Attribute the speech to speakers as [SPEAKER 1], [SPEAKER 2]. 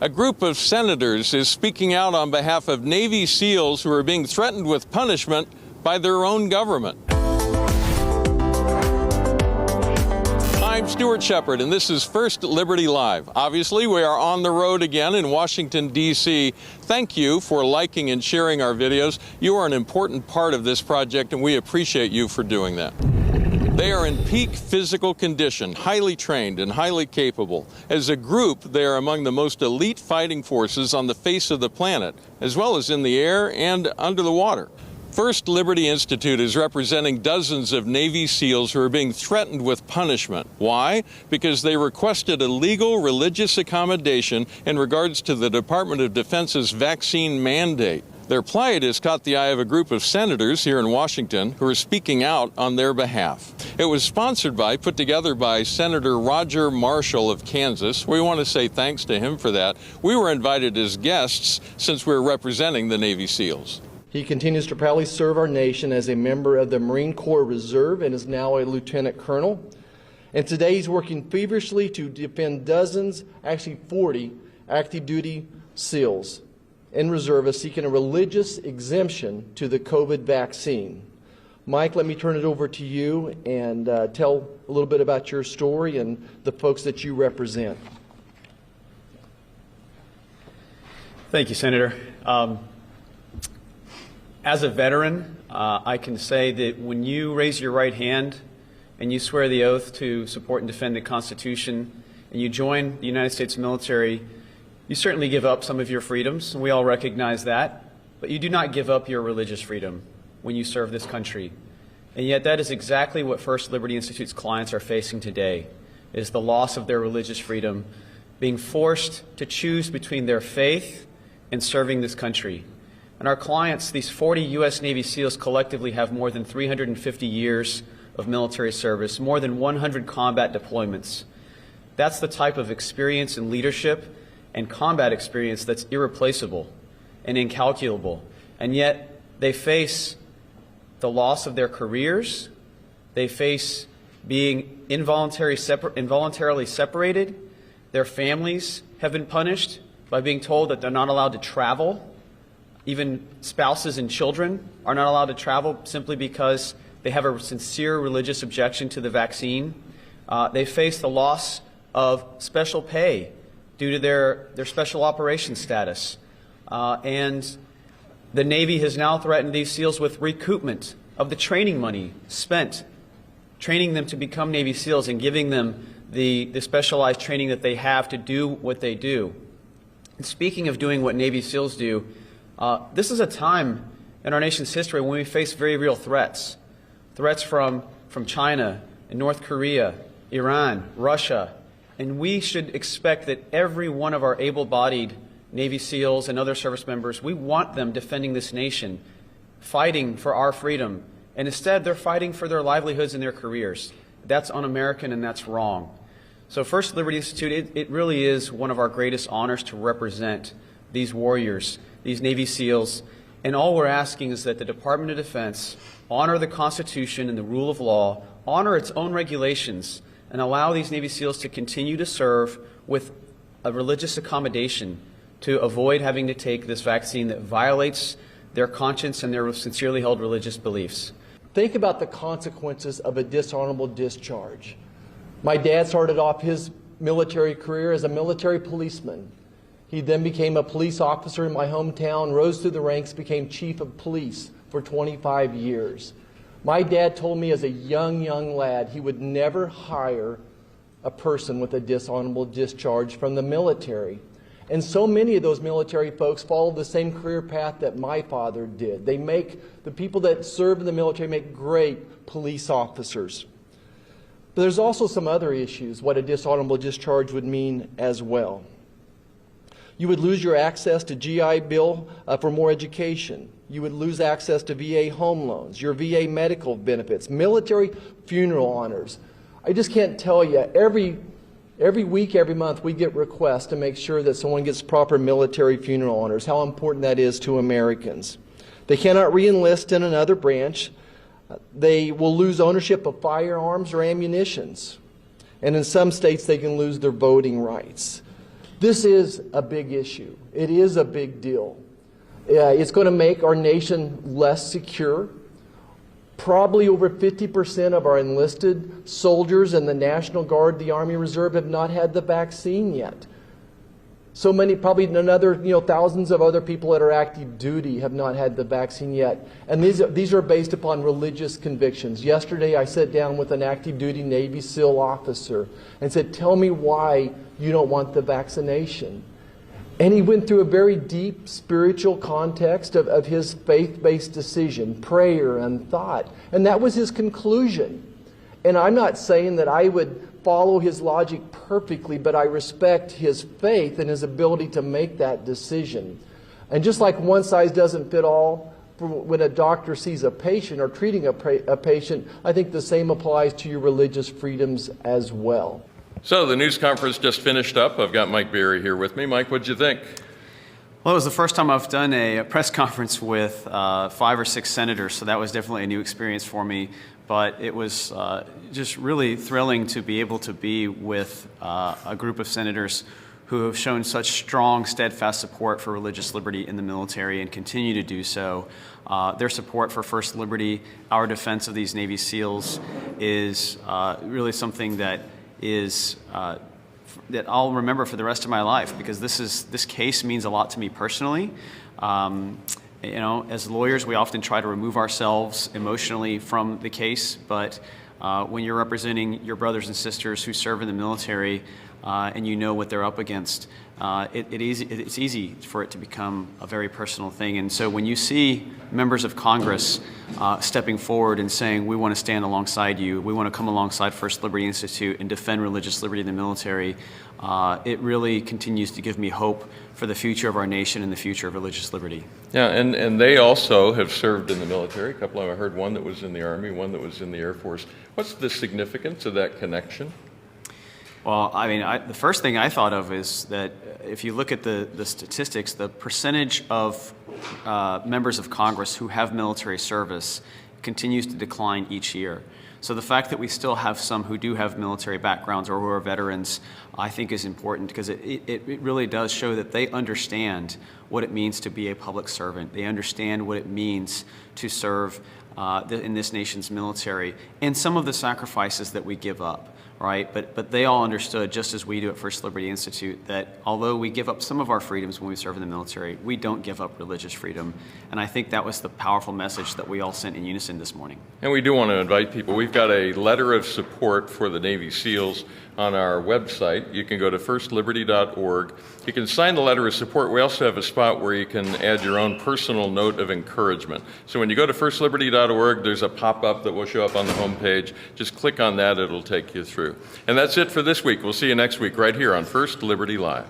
[SPEAKER 1] A group of senators is speaking out on behalf of Navy SEALs who are being threatened with punishment by their own government. I'm Stuart Shepard, and this is First Liberty Live. Obviously, we are on the road again in Washington, D.C. Thank you for liking and sharing our videos. You are an important part of this project, and we appreciate you for doing that. They are in peak physical condition, highly trained and highly capable. As a group, they are among the most elite fighting forces on the face of the planet, as well as in the air and under the water. First Liberty Institute is representing dozens of Navy SEALs who are being threatened with punishment. Why? Because they requested a legal religious accommodation in regards to the Department of Defense's vaccine mandate. Their plight has caught the eye of a group of senators here in Washington who are speaking out on their behalf. It was put together by Senator Roger Marshall of Kansas. We want to say thanks to him for that. We were invited as guests since we're representing the Navy SEALs.
[SPEAKER 2] He continues to proudly serve our nation as a member of the Marine Corps Reserve and is now a lieutenant colonel. And today he's working feverishly to defend dozens, actually 40, active duty SEALs and reservists seeking a religious exemption to the COVID vaccine. Mike, let me turn it over to you and tell a little bit about your story and the folks that you represent.
[SPEAKER 3] Thank you, Senator. As a veteran, I can say that when you raise your right hand and you swear the oath to support and defend the Constitution and you join the United States military, you certainly give up some of your freedoms, and we all recognize that, but you do not give up your religious freedom when you serve this country. And yet that is exactly what First Liberty Institute's clients are facing today, is the loss of their religious freedom, being forced to choose between their faith and serving this country. And our clients, these 40 U.S. Navy SEALs collectively have more than 350 years of military service, more than 100 combat deployments. That's the type of experience and leadership and combat experience that's irreplaceable and incalculable. And yet they face the loss of their careers, they face being involuntarily separated, their families have been punished by being told that they're not allowed to travel. Even spouses and children are not allowed to travel simply because they have a sincere religious objection to the vaccine. They face the loss of special pay due to their special operations status. And the Navy has now threatened these SEALs with recoupment of the training money spent training them to become Navy SEALs and giving them the specialized training that they have to do what they do. And speaking of doing what Navy SEALs do, this is a time in our nation's history when we face very real threats. Threats from China and North Korea, Iran, Russia. And we should expect that every one of our able-bodied Navy SEALs and other service members, we want them defending this nation, fighting for our freedom. And instead, they're fighting for their livelihoods and their careers. That's un-American and that's wrong. So First Liberty Institute, it really is one of our greatest honors to represent these warriors, these Navy SEALs. And all we're asking is that the Department of Defense honor the Constitution and the rule of law, honor its own regulations, and allow these Navy SEALs to continue to serve with a religious accommodation to avoid having to take this vaccine that violates their conscience and their sincerely held religious beliefs.
[SPEAKER 2] Think about the consequences of a dishonorable discharge. My dad started off his military career as a military policeman. He then became a police officer in my hometown, rose through the ranks, became chief of police for 25 years. My dad told me as a young lad he would never hire a person with a dishonorable discharge from the military. And so many of those military folks follow the same career path that my father did. The people that serve in the military make great police officers. But there's also some other issues, what a dishonorable discharge would mean as well. You would lose your access to GI Bill for more education. You would lose access to VA home loans, your VA medical benefits, military funeral honors. I just can't tell you, every week, every month, we get requests to make sure that someone gets proper military funeral honors, how important that is to Americans. They cannot re-enlist in another branch. They will lose ownership of firearms or ammunitions. And in some states, they can lose their voting rights. This is a big issue. It is a big deal. It's going to make our nation less secure. Probably over 50% of our enlisted soldiers in the National Guard, the Army Reserve, have not had the vaccine yet. So many, probably another, thousands of other people that are active duty have not had the vaccine yet. And these are based upon religious convictions. Yesterday I sat down with an active duty Navy SEAL officer and said, tell me why you don't want the vaccination. And he went through a very deep spiritual context of his faith-based decision, prayer and thought. And that was his conclusion. And I'm not saying that I would follow his logic perfectly, but I respect his faith and his ability to make that decision. And just like one size doesn't fit all, when a doctor sees a patient or treating a patient, I think the same applies to your religious freedoms as well.
[SPEAKER 1] So the news conference just finished up. I've got Mike Berry here with me. Mike, what'd you think?
[SPEAKER 3] Well, it was the first time I've done a press conference with 5 or 6 senators, so that was definitely a new experience for me. But it was just really thrilling to be able to be with a group of senators who have shown such strong, steadfast support for religious liberty in the military and continue to do so. Their support for First Liberty, our defense of these Navy SEALs, is really something that that I'll remember for the rest of my life, because this case means a lot to me personally. As lawyers, we often try to remove ourselves emotionally from the case, but when you're representing your brothers and sisters who serve in the military and you know what they're up against, it's easy for it to become a very personal thing. And so when you see members of Congress stepping forward and saying, we want to stand alongside you, we want to come alongside First Liberty Institute and defend religious liberty in the military, it really continues to give me hope for the future of our nation and the future of religious liberty.
[SPEAKER 1] Yeah, and they also have served in the military. A couple of them, I heard one that was in the Army, one that was in the Air Force. What's the significance of that connection?
[SPEAKER 3] Well, I mean, the first thing I thought of is that if you look at the statistics, the percentage of members of Congress who have military service continues to decline each year. So the fact that we still have some who do have military backgrounds or who are veterans, I think is important, because it really does show that they understand what it means to be a public servant. They understand what it means to serve in this nation's military and some of the sacrifices that we give up. Right, but they all understood, just as we do at First Liberty Institute, that although we give up some of our freedoms when we serve in the military, we don't give up religious freedom. And I think that was the powerful message that we all sent in unison this morning.
[SPEAKER 1] And we do want to invite people. We've got a letter of support for the Navy SEALs on our website. You can go to firstliberty.org. You can sign the letter of support. We also have a spot where you can add your own personal note of encouragement. So when you go to firstliberty.org, there's a pop-up that will show up on the homepage. Just click on that, it'll take you through. And that's it for this week. We'll see you next week right here on First Liberty Live.